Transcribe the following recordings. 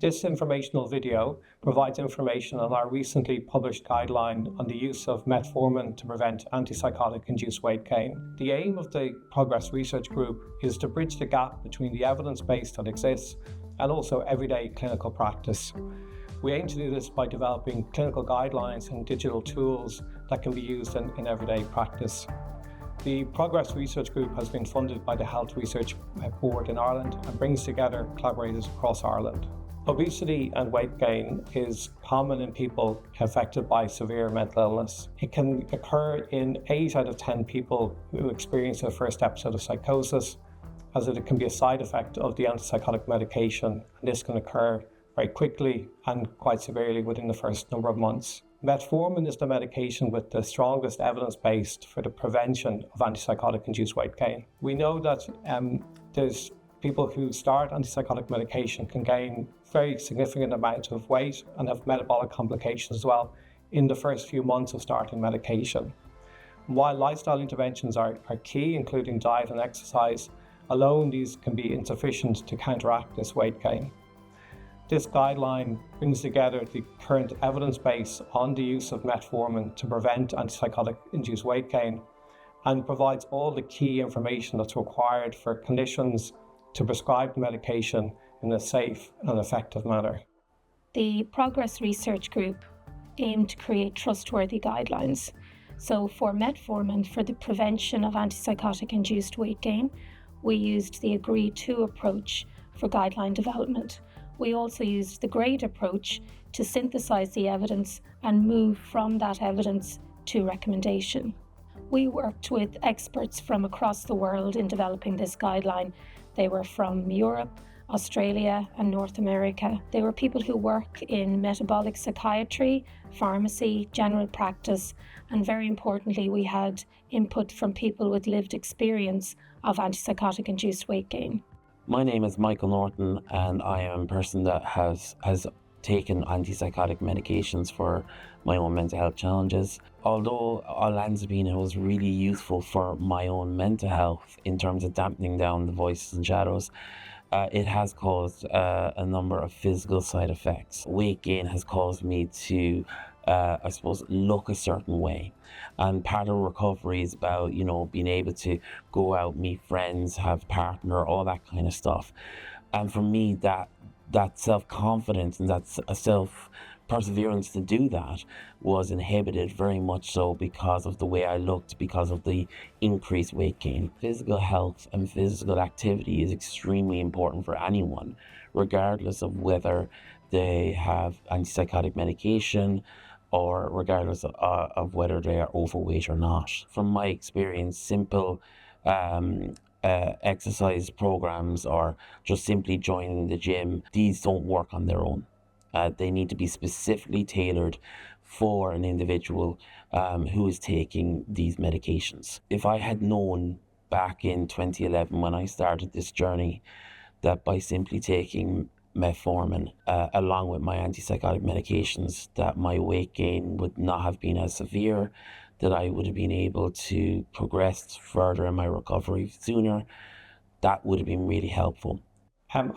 This informational video provides information on our recently published guideline on the use of metformin to prevent antipsychotic-induced weight gain. The aim of the Progress Research Group is to bridge the gap between the evidence base that exists and also everyday clinical practice. We aim to do this by developing clinical guidelines and digital tools that can be used in everyday practice. The Progress Research Group has been funded by the Health Research Board in Ireland and brings together collaborators across Ireland. Obesity and weight gain is common in people affected by severe mental illness. It can occur in 8 out of 10 people who experience their first episode of psychosis, as it can be a side effect of the antipsychotic medication, and this can occur very quickly and quite severely within the first number of months. Metformin is the medication with the strongest evidence base for the prevention of antipsychotic-induced weight gain. We know that there's people who start antipsychotic medication can gain very significant amounts of weight and have metabolic complications as well in the first few months of starting medication. While lifestyle interventions are key, including diet and exercise, alone these can be insufficient to counteract this weight gain. This guideline brings together the current evidence base on the use of metformin to prevent antipsychotic-induced weight gain and provides all the key information that's required for clinicians to prescribe the medication in a safe and effective manner. The Progress Research Group aimed to create trustworthy guidelines. So for metformin, for the prevention of antipsychotic-induced weight gain, we used the agreed-to approach for guideline development. We also used the GRADE approach to synthesize the evidence and move from that evidence to recommendation. We worked with experts from across the world in developing this guideline. They were from Europe, Australia, and North America. They were people who work in metabolic psychiatry, pharmacy, general practice, and very importantly, we had input from people with lived experience of antipsychotic-induced weight gain. My name is Michael Norton, and I am a person that has taken antipsychotic medications for my own mental health challenges. Although olanzapine was really useful for my own mental health in terms of dampening down the voices and shadows, it has caused a number of physical side effects. Weight gain has caused me to, look a certain way. And part of recovery is about, being able to go out, meet friends, have partner, all that kind of stuff. And for me, that self-confidence and that self-perseverance to do that was inhibited very much so because of the way I looked, because of the increased weight gain. Physical health and physical activity is extremely important for anyone, regardless of whether they have antipsychotic medication or regardless of whether they are overweight or not. From my experience, simple exercise programs or just simply joining the gym, these don't work on their own. They need to be specifically tailored for an individual who is taking these medications. If I had known back in 2011 when I started this journey that by simply taking metformin along with my antipsychotic medications that my weight gain would not have been as severe, that I would have been able to progress further in my recovery sooner, that would have been really helpful.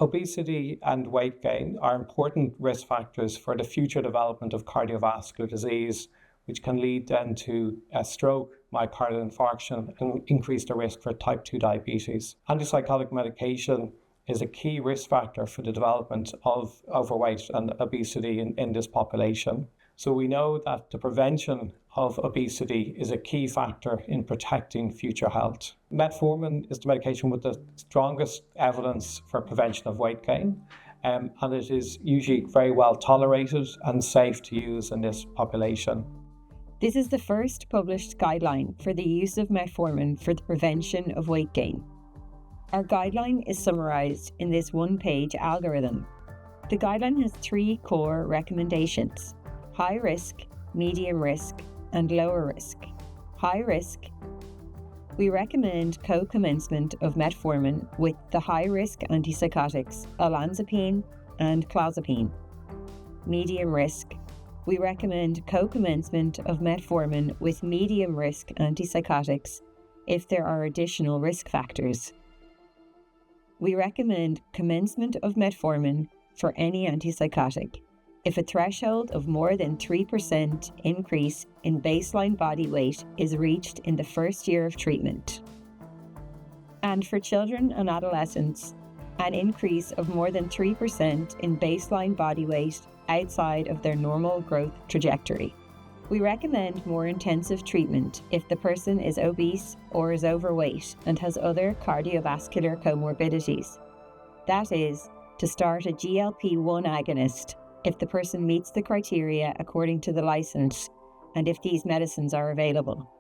Obesity and weight gain are important risk factors for the future development of cardiovascular disease, which can lead then to a stroke, myocardial infarction, and increase the risk for type 2 diabetes. Antipsychotic medication is a key risk factor for the development of overweight and obesity in this population. So we know that the prevention of obesity is a key factor in protecting future health. Metformin is the medication with the strongest evidence for prevention of weight gain, and it is usually very well tolerated and safe to use in this population. This is the first published guideline for the use of metformin for the prevention of weight gain. Our guideline is summarised in this one-page algorithm. The guideline has 3 core recommendations: high risk, medium risk, and lower risk. High risk. We recommend co-commencement of metformin with the high-risk antipsychotics olanzapine and clozapine. Medium risk. We recommend co-commencement of metformin with medium-risk antipsychotics if there are additional risk factors. We recommend commencement of metformin for any antipsychotic if a threshold of more than 3% increase in baseline body weight is reached in the first year of treatment. And for children and adolescents, an increase of more than 3% in baseline body weight outside of their normal growth trajectory. We recommend more intensive treatment if the person is obese or is overweight and has other cardiovascular comorbidities. That is, to start a GLP-1 agonist if the person meets the criteria according to the license and if these medicines are available.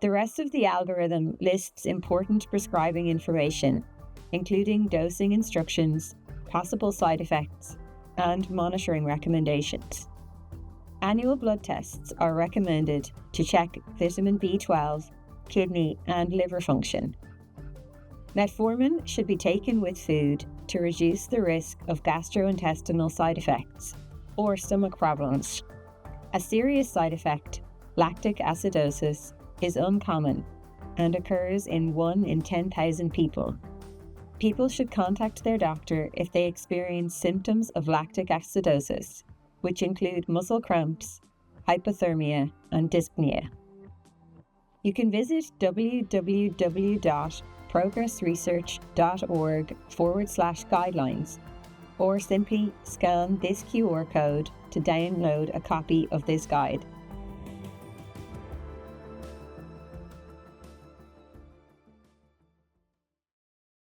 The rest of the algorithm lists important prescribing information, including dosing instructions, possible side effects, and monitoring recommendations. Annual blood tests are recommended to check vitamin B12, kidney, and liver function. Metformin should be taken with food to reduce the risk of gastrointestinal side effects or stomach problems. A serious side effect, lactic acidosis, is uncommon and occurs in 1 in 10,000 people. People should contact their doctor if they experience symptoms of lactic acidosis, which include muscle cramps, hypothermia, and dyspnea. You can visit www.progressresearch.org/guidelines or simply scan this QR code to download a copy of this guide.